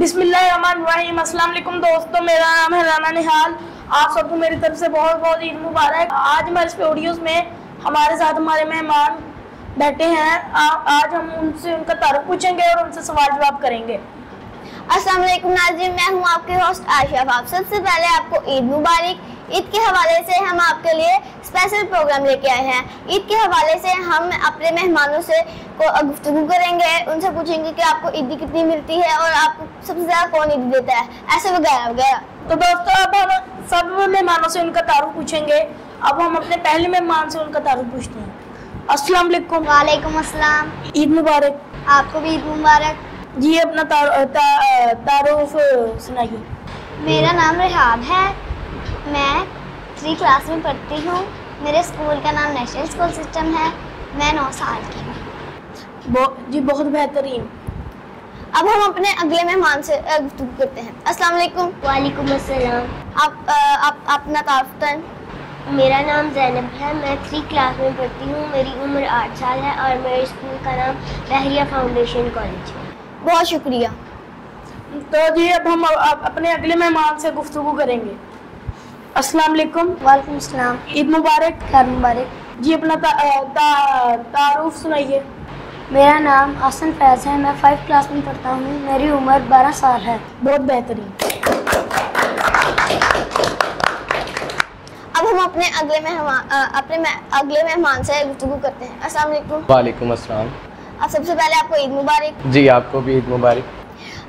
बिस्मिल्लाहिर्रहमानिर्रहीम। अस्सलाम वालेकुम दोस्तों, मेरा नाम है राना निहाल। आप सबको मेरी तरफ से बहुत बहुत ईद मुबारक। आज हमारे इस वीडियोज़ में हमारे साथ हमारे मेहमान बैठे हैं। आज हम उनसे उनका तारुफ पूछेंगे और उनसे सवाल जवाब करेंगे। अस्सलाम वालेकुम नाज़रीन, मैं हूँ आपके होस्ट आशिफ। आप सबसे पहले आपको ईद मुबारक। ईद के हवाले से हम आपके लिए स्पेशल प्रोग्राम लेके आए हैं। ईद के हवाले से हम अपने मेहमानों से गुफ्तगू करेंगे, उनसे पूछेंगे कि आपको ईदी कितनी मिलती है और आपको सबसे ज़्यादा कौन ईदी देता है, ऐसे वगैरह वगैरह। तो दोस्तों, अब हम सब मेहमानों से उनका तारुफ पूछेंगे। अब हम अपने पहले मेहमान से उनका तारुफ पूछते हैं। अस्सलाम वालेकुम। वालेकुम अस्सलाम। ईद मुबारक। आपको भी ईद मुबारक। जी, अपना तारुफ सुनाइए। मेरा नाम रिहाब है, मैं 3 क्लास में पढ़ती हूँ। मेरे स्कूल का नाम नेशनल स्कूल सिस्टम है। मैं 9 साल की हूँ। जी, बहुत बेहतरीन। अब हम अपने अगले मेहमान से गुफ्तगू करते हैं। अस्सलाम वालेकुम। वालेकुम अस्सलाम। आप अपना तारुफ करें। मेरा नाम ज़ैनब है, मैं 3 क्लास में पढ़ती हूँ। मेरी उम्र 8 साल है और मेरे स्कूल का नाम बहरिया फाउंडेशन कॉलेज है। बहुत शुक्रिया। तो जी, अब हम अपने अगले मेहमान से गुफ्तगू करेंगे। अस्सलाम वालेकुम। वालेकुम अस्सलाम। ईद मुबारक। खैर मुबारक। जी, अपना तारुफ सुनाइए। मेरा नाम हसन फैज़ है, मैं 5 क्लास में पढ़ता हूँ। मेरी उम्र 12 साल है। बहुत बेहतरीन। अब हम अपने अगले मेहमान से गुफ्तगू करते हैं। अस्सलाम वालेकुम। वालेकुम अस्सलाम। आप सबसे पहले आपको ईद मुबारक। जी, आपको भी ईद मुबारक।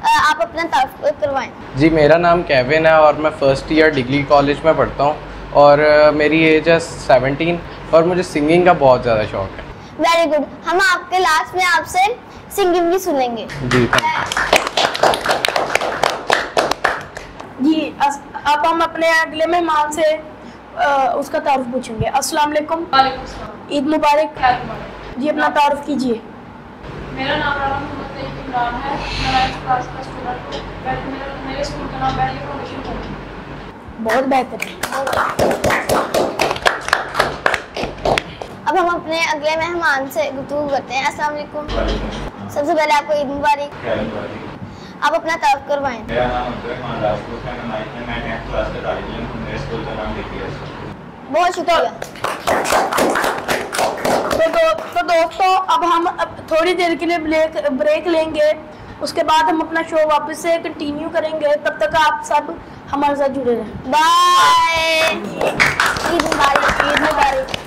आप अपना तारुफ करवाएं। जी, मेरा नाम केविन है और मैं फर्स्ट ईयर डिग्री कॉलेज में पढ़ता हूँ और मेरी एज है 17 और मुझे सिंगिंग का बहुत ज़्यादा शौक़ है। Very good. हम आपके लास्ट में आपसे सिंगिंग भी सुनेंगे। जी, जी, अब हम अपने अगले मेहमान से उसका तारुफ पूछेंगे। अस्सलाम वालेकुम। वालेकुम सलाम। ईद मुबारक। खैर मुबारक। जी, अपना तारुफ कीजिए। मेरा नाम राना मोहम्मद तैयब इमरान है, मैं 9th क्लास का स्टूडेंट हूँ। मेरे स्कूल का नाम बहरिया फाउंडेशन कॉलेज है। बहुत बेहतरीन। अब हम अपने अगले मेहमान से गुफ्तगू करते हैं। अस्सलाम वालेकुम। सबसे पहले आपको ईद मुबारक। आप अपना तारुफ करवाएं। मेरा नाम अब्दुल राजपूत है, मैं 10th क्लास का तालिब इल्म हूं। मेरे स्कूल का नाम DPS है। बहुत शुक्रिया। तो दोस्तों, अब हम थोड़ी देर के लिए ब्रेक लेंगे। उसके बाद हम अपना शो वापस से कंटिन्यू करेंगे। तब तक आप सब हमारे साथ जुड़े रहें। बाय। ईद मुबारक। ईद मुबारक।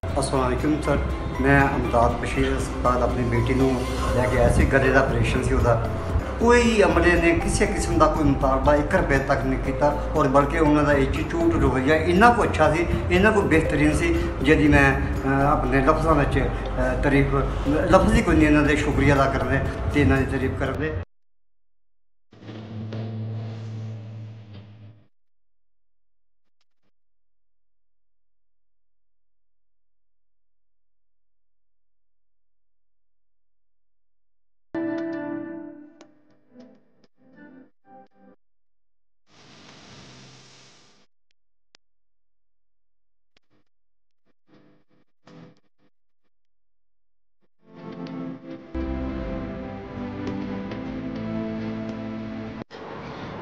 अस्सलामुअलैकुम सर, मैं अमदाद बशीर अस्पताल अपनी बेटी को लैके आया सी। गले का ऑपरेशन से उसका कोई अमले ने किसी किस्म का कोई मुतालबा 1 रुपये तक नहीं किया और बल्कि उन्होंने एटीट्यूड रवैया इन्ना को अच्छा सी, इन्ना को बेहतरीन सी, जी मैं अपने लफ्ज़ों में तारीफ लफ्ज़ ही कोई नहीं इन्होंने शुक्रिया अदा करने तो इन्होंने तारीफ करने।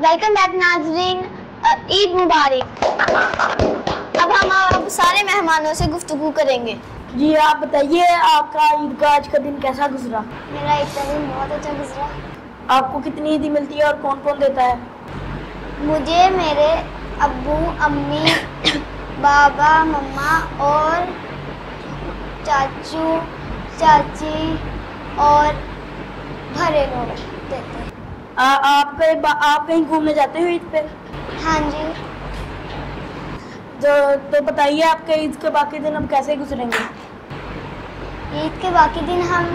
वेलकम बैक नाज़रीन। ईद मुबारक। अब हम सारे मेहमानों से गुफ्तगू करेंगे। जी, आप बताइए, आपका ईद का आज का दिन कैसा गुजरा? मेरा ईद का दिन बहुत अच्छा गुजरा। आपको कितनी ईदी मिलती है और कौन कौन देता है? मुझे मेरे अब्बू, अम्मी, बाबा, मम्मा और चाचू, चाची और भरे लोग देते हैं। आप कहीं घूमने जाते हो ईद पे? हाँ जी। तो बताइए, आपके ईद के बाकी दिन अब कैसे गुजरेंगे? ईद के बाकी दिन हम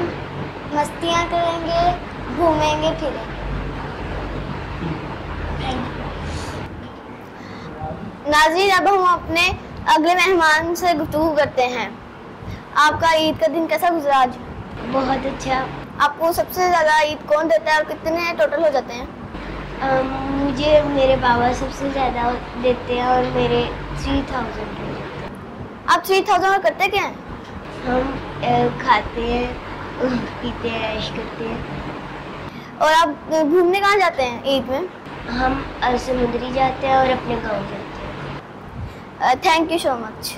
मस्तियाँ करेंगे, घूमेंगे फिरेंगे। नाज़रीन, अब हम अपने अगले मेहमान से गुफ्तगू करते हैं। आपका ईद का दिन कैसा गुजरा आज? बहुत अच्छा। आपको सबसे ज़्यादा ईद कौन देता है और कितने टोटल हो जाते हैं? मुझे मेरे बाबा सबसे ज़्यादा देते हैं और मेरे 3000 हो जाते हैं। आप 3000 में करते क्या हैं? हम खाते हैं, पीते हैं, ऐश करते हैं। और आप घूमने कहाँ जाते हैं ईद में? हम समुद्री जाते हैं और अपने गांव जाते हैं। Thank you so much.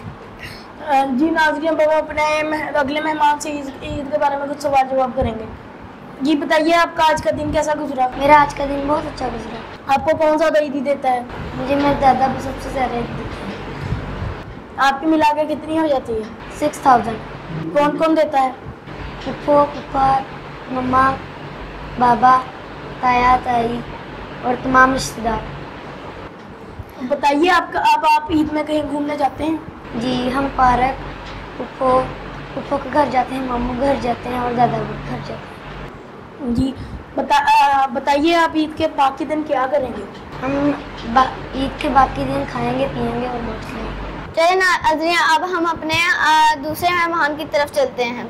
जी नाज़रीन, अब हम अपने अगले मेहमान से ईद के बारे में कुछ सवाल जवाब करेंगे। जी बताइए, आपका आज का दिन कैसा गुजरा? मेरा आज का दिन बहुत अच्छा गुजरा। आपको कौन ज़्यादा ईदी देता है? मुझे मेरे दादा भी सबसे ज़्यादा ईद देते हैं। आपकी मिला के कितनी हो जाती है? 6000। कौन कौन देता है? फूफो, फूफा, मम्मा, बाबा, ताया, ताई और तमाम रिश्तेदार। बताइए, आप ईद में कहीं घूमने जाते हैं? जी, हम पार्क, फूफो के घर जाते हैं, मामू घर जाते हैं और दादा के घर जाते हैं। जी बताइए, आप ईद के बाकी दिन क्या करेंगे? हम ईद के बाकी दिन खाएंगे, पिएंगे और मौज करेंगे। चलिए नाज़रीन, अब हम अपने दूसरे मेहमान की तरफ चलते हैं।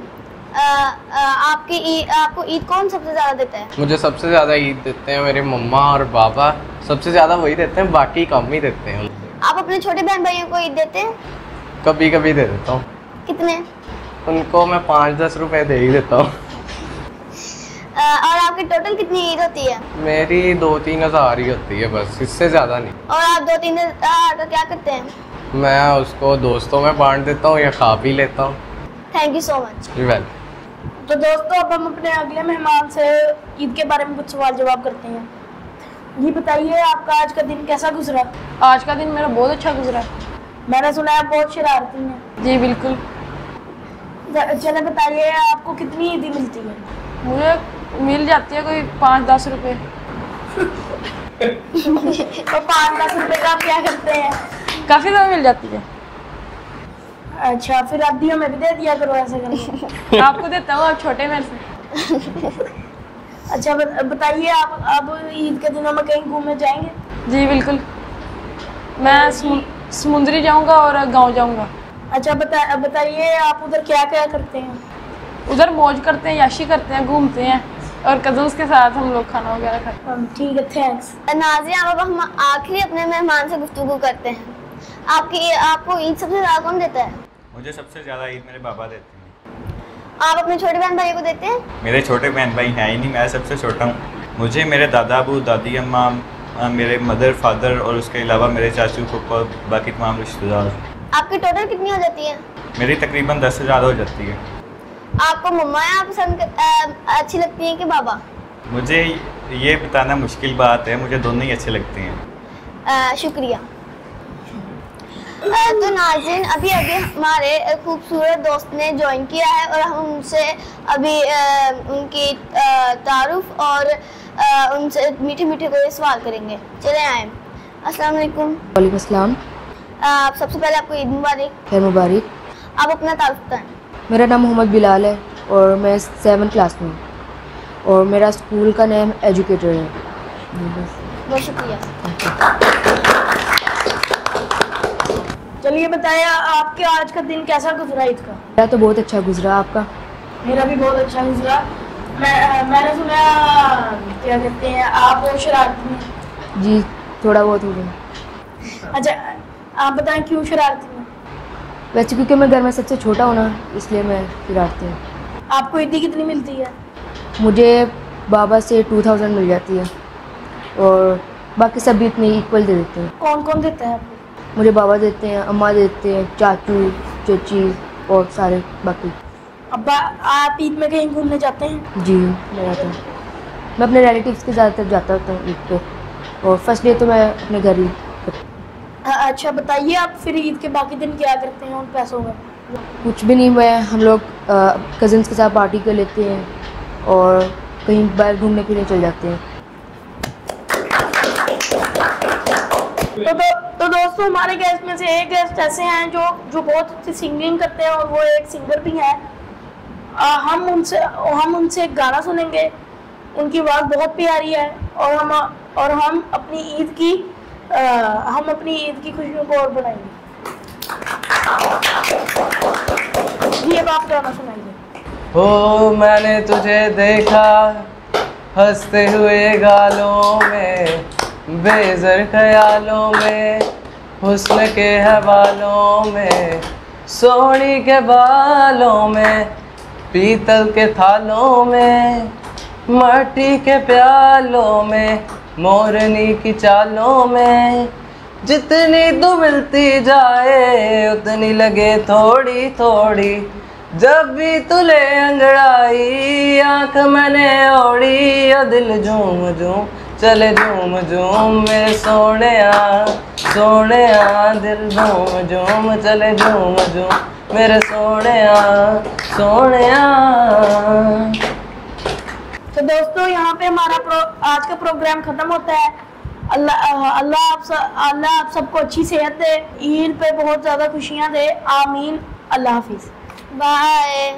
आपको ईद कौन सबसे ज़्यादा देता है? मुझे सबसे ज़्यादा ईद देते हैं मेरे मम्मा और बाबा, सबसे ज़्यादा वही देते हैं, बाकी कम ही देते हैं। आप अपने छोटे बहन भाइयों को ईद देते हैं? कभी कभी दे देता हूँ। कितने? उनको मैं 5-10 रुपए दे ही देता हूँ। और आपकी टोटल कितनी ईद होती है? मेरी 2-3 हज़ार ही होती है बस, इससे ज़्यादा नहीं। और आप 2-3 हज़ार का क्या करते हैं? मैं उसको दोस्तों में बांट देता हूँ या खा भी लेता हूँ। Thank you so much. तो दोस्तों, अब हम अपने अगले मेहमान से ईद के बारे में कुछ सवाल जवाब करते हैं। जी बताइए, आपका आज का दिन कैसा गुजरा? आज का दिन मेरा बहुत अच्छा गुजरा। मैंने सुना है आप बहुत शरारती हैं। जी बिल्कुल। चले बताइए, आपको कितनी ईदी मिलती है? मुझे मिल जाती है कोई 5-10 रुपये। तो 5-10 रुपए का आप क्या करते हैं? काफ़ी ज़्यादा मिल जाती है। अच्छा, फिर आप भी हमें भी दे दिया करो ऐसे करके। आपको देता हूँ, आप छोटे मेरे से। अच्छा बताइए, आप अब ईद के दिनों में कहीं घूमने जाएंगे? जी बिल्कुल, मैं समुद्री जाऊंगा और गांव जाऊंगा। अच्छा बताइए, आप उधर क्या क्या करते हैं? उधर मौज करते हैं, याशी करते हैं, घूमते हैं और कजन्स के साथ हम लोग खाना वगैरह खाते हैं। ठीक है, थैंक्स। नाज़रीन, अब हम आखिरी अपने मेहमान से गुफ्तगू करते हैं। आपको ईद सबसे ज़्यादा कौन देता है? मुझे सबसे ज़्यादा ईद मेरे बाबा देते हैं। आप अपने छोटे बहन भाई को देते हैं? मेरे छोटे बहन भाई हैं ही नहीं, मैं सबसे छोटा हूँ। मुझे मेरे दादा अबू, दादी अम्मा, मेरे मदर फादर और उसके अलावा मेरे चाचू फूफा, बाकी तमाम रिश्तेदार। आपकी टोटल कितनी हो जाती है? मेरी तकरीबन 10,000 हो जाती है। आपको मम्मा या पसंद अच्छी लगती हैं कि बाबा? मुझे ये बताना मुश्किल बात है, मुझे दोनों ही अच्छे लगते हैं। शुक्रिया। तो नाज़रीन, अभी हमारे खूबसूरत दोस्त ने ज्वाइन किया है और हम उनसे अभी उनकी तारुफ और उनसे मीठे मीठे कोई सवाल करेंगे। चले आए। अस्सलाम वालेकुम। वालेकुम अस्सलाम। सबसे पहले आपको ईद मुबारक। खैर मुबारक। आप अपना तारुफ बताएं। मेरा नाम मोहम्मद बिलाल है और मैं 7th क्लास में हूँ और मेरा स्कूल का नाम एजुकेटर है। बहुत शुक्रिया। चलिए बताइए, आपके आज का दिन कैसा गुजरा ईद का? मेरा तो बहुत अच्छा गुजरा। आपका? मेरा भी बहुत अच्छा गुजरा। मैंने सुना, क्या कहते हैं, आप बहुत शरारती हैं। जी थोड़ा बहुत हो गया। अच्छा, आप बताएं क्यों शरारती हैं? वैसे क्योंकि मैं घर में सबसे छोटा हूँ ना, इसलिए मैं शरारती हूँ। आपको ईदी कितनी मिलती है? मुझे बाबा से 2000 मिल जाती है और बाकी सब भी इतने इक्वल दे देते हैं। कौन कौन देता है आपको? मुझे बाबा देते हैं, अम्मा देते हैं, चाचू चाची और सारे बाकी। अब्बा, आप ईद में कहीं घूमने जाते हैं? जी मैं जाता हूँ। मैं अपने रिलेटिव्स के ज़्यादातर जाता होता हूँ ईद पे और फर्स्ट डे तो मैं अपने घर ही। अच्छा बताइए, आप फिर ईद के बाकी दिन क्या करते हैं उन पैसों में? कुछ भी नहीं, मैं हम लोग कज़न्स के साथ पार्टी कर लेते हैं और कहीं बाहर घूमने फिरने चल जाते हैं। तो दोस्तों, हमारे गेस्ट में से एक गेस्ट ऐसे हैं जो बहुत अच्छी सिंगिंग करते हैं और वो एक सिंगर भी हैं। हम उनसे एक गाना सुनेंगे। उनकी आवाज़ बहुत प्यारी है और हम अपनी ईद की खुशियों को और बढ़ाएंगे। जी अब आप गाना सुनाइए। हो मैंने तुझे देखा हंसते हुए गालों में, बेज़र ख्यालों में, हुस्न के हवालों में, सोनी के बालों में, पीतल के थालों में, माटी के प्यालों में, मोरनी की चालों में। जितनी तू मिलती जाए उतनी लगे थोड़ी थोड़ी, जब भी तुले अंगड़ाई आँख मैंने ओढ़ी। ओ दिल झूम झूम चले झूम झूम मेरे सोनिया सोनिया, दिल झूम झूम चले झूम झूम मेरे सोनिया सोनिया। तो दोस्तों यहाँ पे हमारा आज का प्रोग्राम खत्म होता है। अल्लाह आप सबको अच्छी सेहत दे, ईद पे बहुत ज़्यादा खुशियाँ दे। आमीन। अल्लाह हाफिज़। बाय।